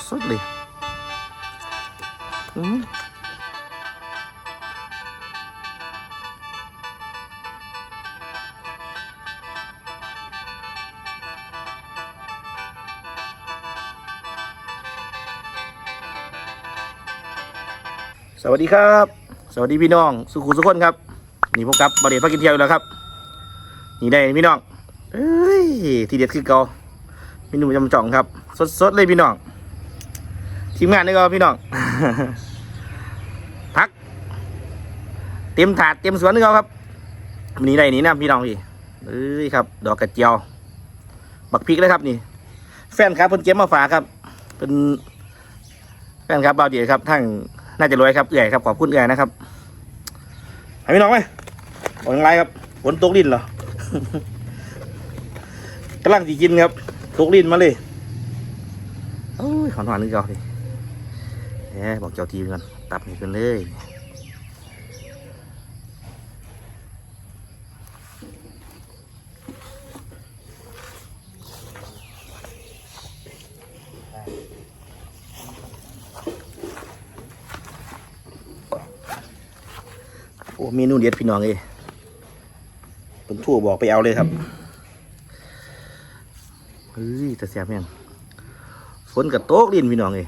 สดๆเลยอืมสวัสดีครับสวัสดีพี่น้องสุขุมสุขคนครับนี่พบกับบาเดชพากินเที่ยวแล้วครับนี่ได้พี่น้องเอ้ยทีเด็ดคือเก่าเมนูจำจ่องครับสดๆเลยพี่น้องทีมงานนี่ก็พี่น้อง พักเต็มถาดเต็มสวนนี่ก็ครับวันนี้ได้นี่นะพี่น้องพี่เอ้ยครับดอกกระเจียวบักพริกเลยครับนี่แฟนครับเพิ่นเก็บมาฝากครับเป็นแฟนครับบาเดชครับทั้งน่าจะรวยครับเอื่อยครับขอบคุณเอื่อยนะครับให้พี่น้องไหมบอกยังไงครับฝนตกลิ้นเหรอ กำลังสิกินครับตกลิ้นมาเลยโอ้ยหอนนึกเอาดิบอกเจ้าทีมกันตับนี่กันเลยโอ้เมนูเด็ดพี่น้องเลยเป็นทั่วบอกไปเอาเลยครับเฮ้ยจะเสียบยังฝนกับโต๊ะลิ้นพี่น้องเลย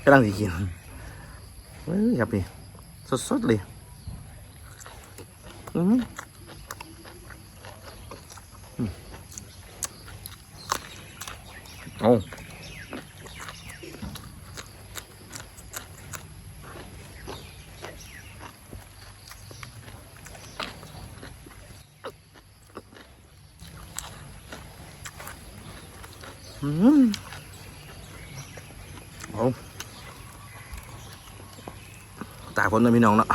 กำลังสิกินเฮ้ยครับนี่สดๆเลยเอาเอาตาฝนนะพี่น้องเนาะ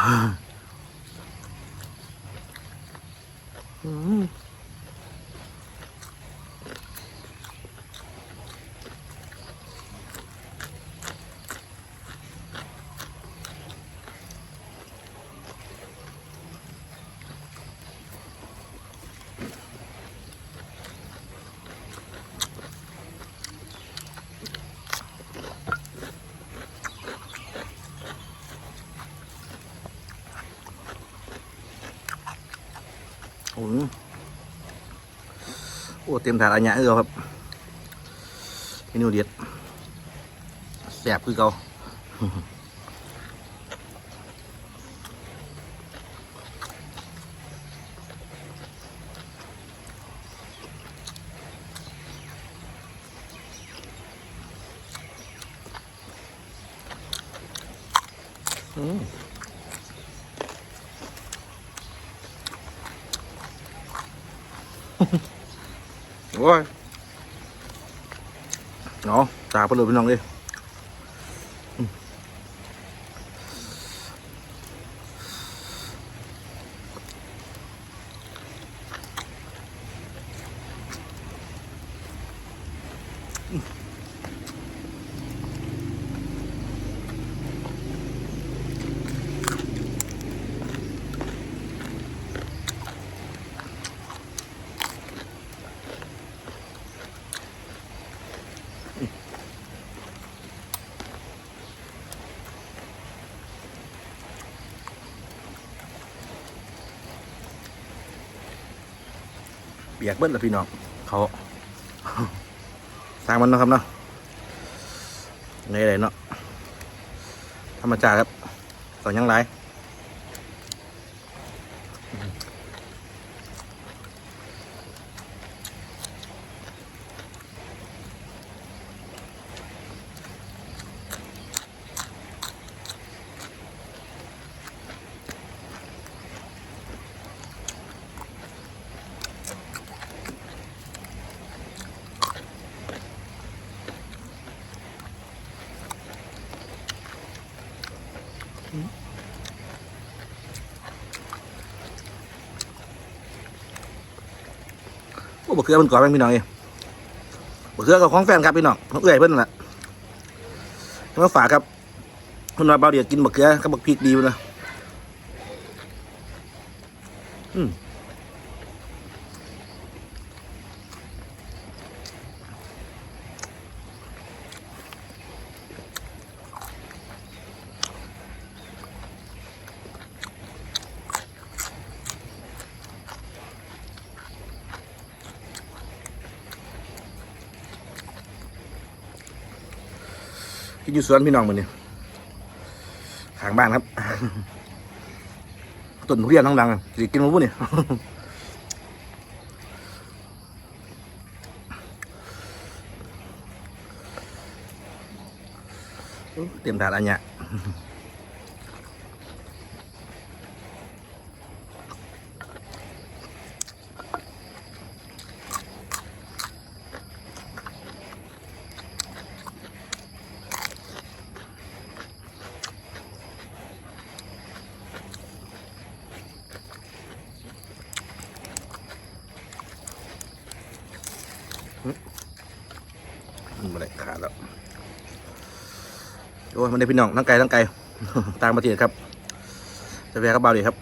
โอ้เต็มถาดอันเนี้ยครับเมนูเด็ดแซ่บคือเก่าโอ้ยเนาะตาเปลือกพี่น้องเลยเปียกเบิ้ลละพี่น้องเขาสร้างมันนะครับเนาะในอะไรเนาะธรรมชาติครับต่อยังไรโอ้บะเขือมันก่อนพี่น้องเองบะเขือกับของแฟนครับพี่น้องน้องเอื่อยเพิ่นนั่นแหละมาฝากครับเพิ่นว่าเบาเดียกินบะเขือกับบะพริกดีนะ กินอยู่สวนพี่น้องมือนี่ข้างบ้านครับต้นทุเรียนทั้งดังสิกินมาปุ๊บนี่เตรียมถาดอันเนี้ยมันอะไรขาดแล้วโอ้ยมันได้พี่น้องทั้งไกลต่างประเทศครับจะแวะกับเบาดีครับ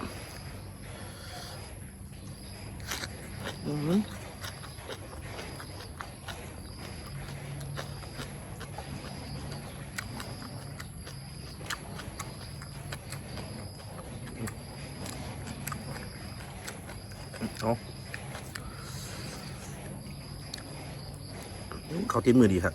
เขาตีมือดีครับ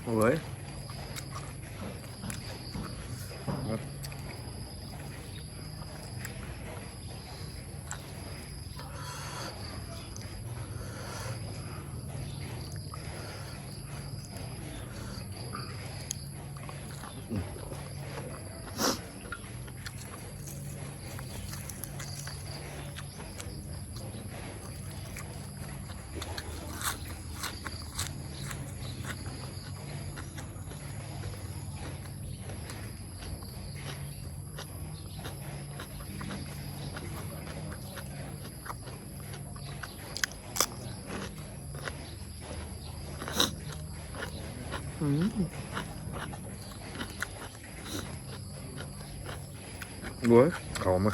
โอ้ยบัวเขามา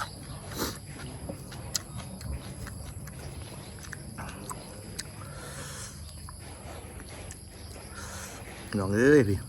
น้องเอ้ยพี่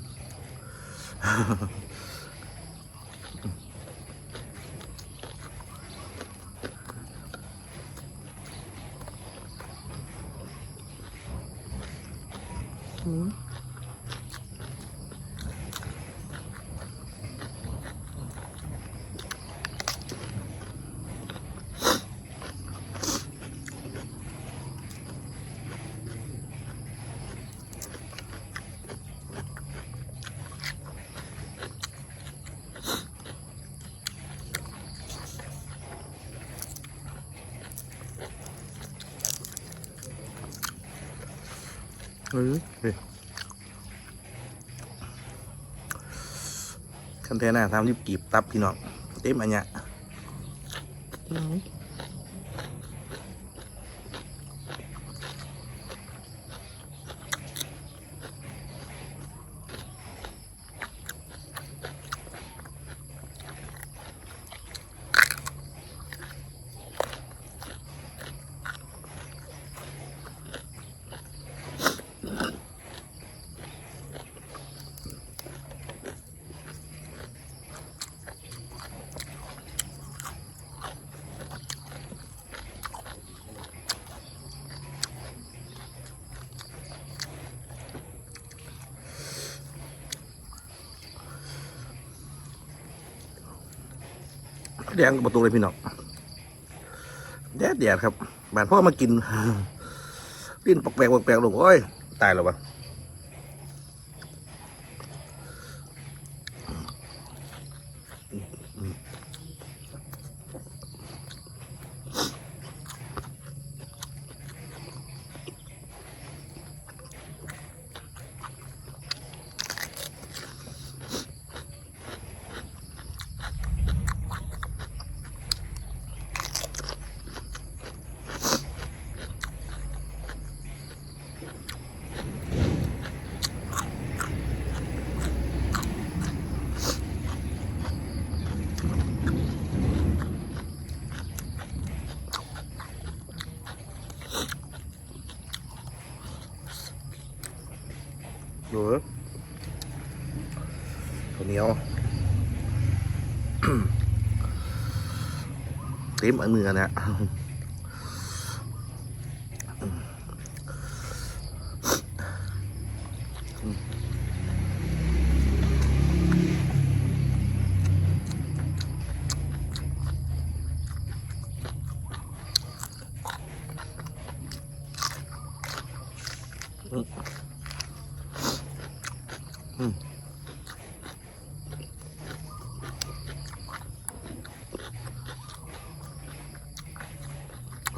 คันเทน่าทำรีบกีบตับพี่น้องเต็มอันเนี้ยแดงประตูเลยพี่น้องแดดครับบ้านพ่อมากินลิ้นปกแปลกลงโอ้ยตายแล้ววะ ดูตัวเหนียวเต็มมือกันนะ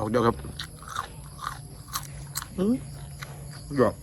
ออกเดียวครับหยอก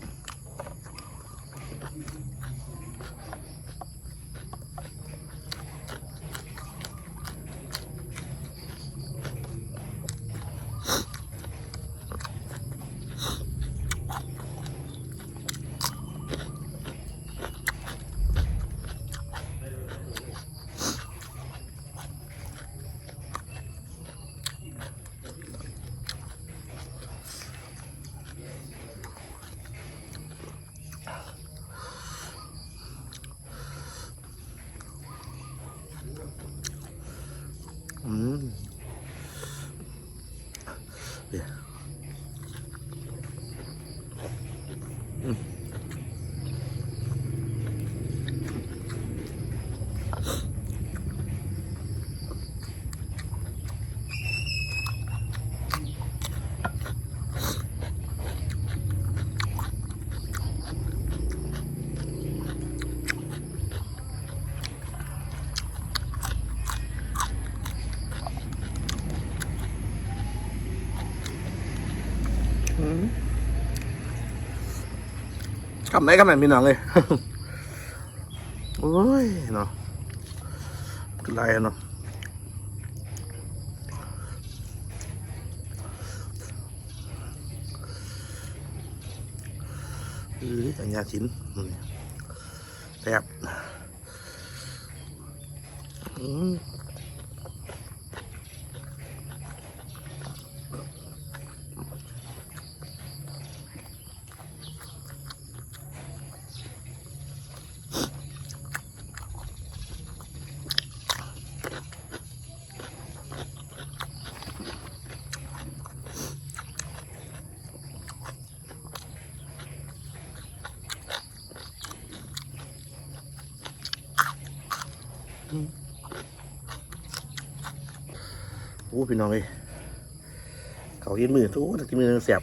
คำไหนคำไหนมีหนังเลย โอ้ยเนาะคือไรเนาะอันยาชิ้นแซ่บโอ้พี่น้องเลยเขาเห็นมือทุกที่มือเสียบ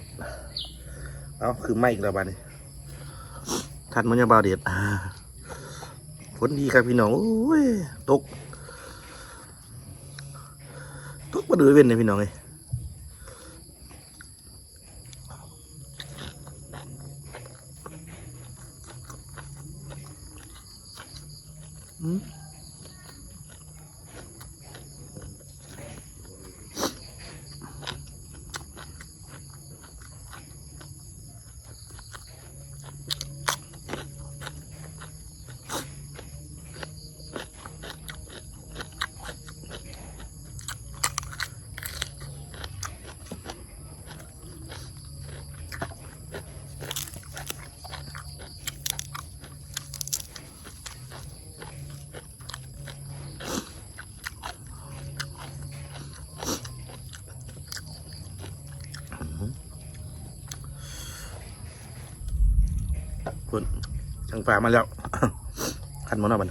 เอาคือไม่อีกแล้วบ้านี้ทันมันยังเบาเด็ดฝนดีครับพี่น้องโอ้ยตกมาดูเว้นเลยพี่น้องเลยคุณจังฝามาแล้วขันมันเอาบัน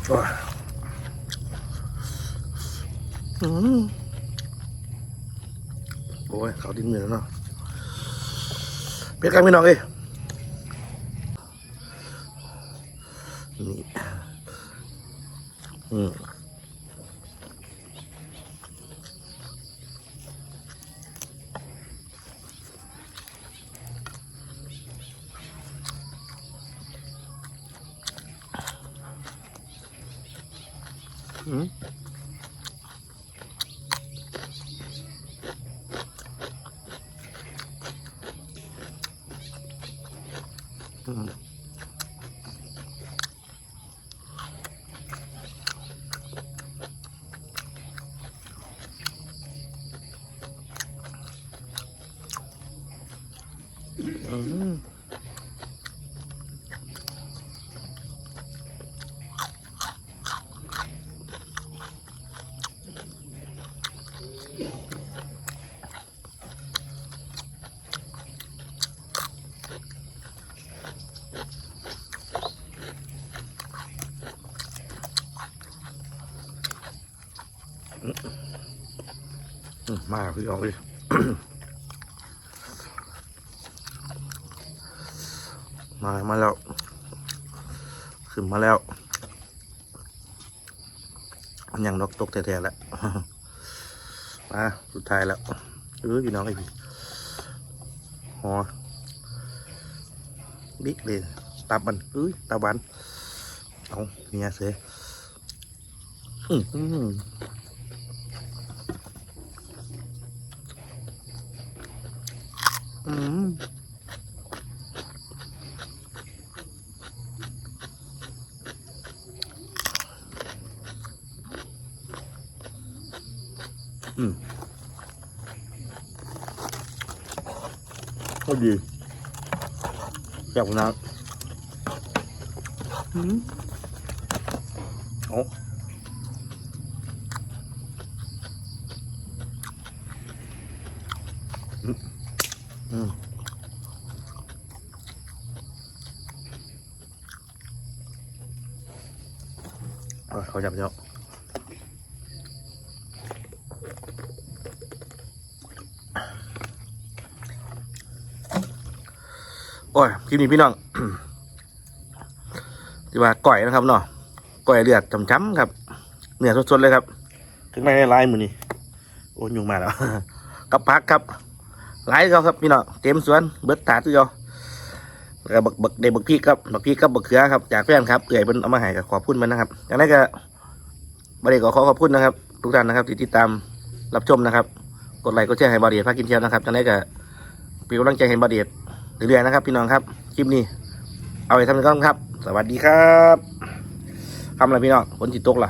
โอ้ยโอ้ยเขาดิ้นเหนื่อยแล้วเนาะเปียกกันพี่น้องเอ้ยนี่มาพี่น้องเลย มาแล้วขึ้นมาแล้วมันยังนกตกแท้ๆแล้ว มาสุดท้ายแล้วพี่น้องไอ้พี่หอบิ๊กเลยตับมันตับหวานเอาเนี่ยเสือก็ดีแซ่บนะโอ้เขาจับเนาะโอ้ยคลิปนี้พี่น้อง ที่ว่าก่อยนะครับเนาะก่อยเลือดช้ำๆครับเนื้อสดๆเลยครับถึงไม่ได้ลายมือนี่โอ้ยุ่งมากแล้ว กับพักครับหลายเขาครับพี่น้องเต็มสวนเบิดถาดที่เขาแล้วก็บักเด็กบักพี่ครับบักพี่กับบักเขือครับจากแฟนครับเอื่อยเป็นเอามาให้กับขอบคุณมันนะครับอย่างนั้นก็บริเวณขอขอบคุณนะครับทุกท่านนะครับที่ติดตามรับชมนะครับกดไลค์กดแชร์ให้บอดีพากินเชียวนะครับอย่างนั้นก็เป็นกำลังใจให้บอดีเรื่อยๆนะครับพี่น้องครับคลิปนี้เอาไปทำกันครับสวัสดีครับทำอะไรพี่น้องฝนจิตตกล่ะ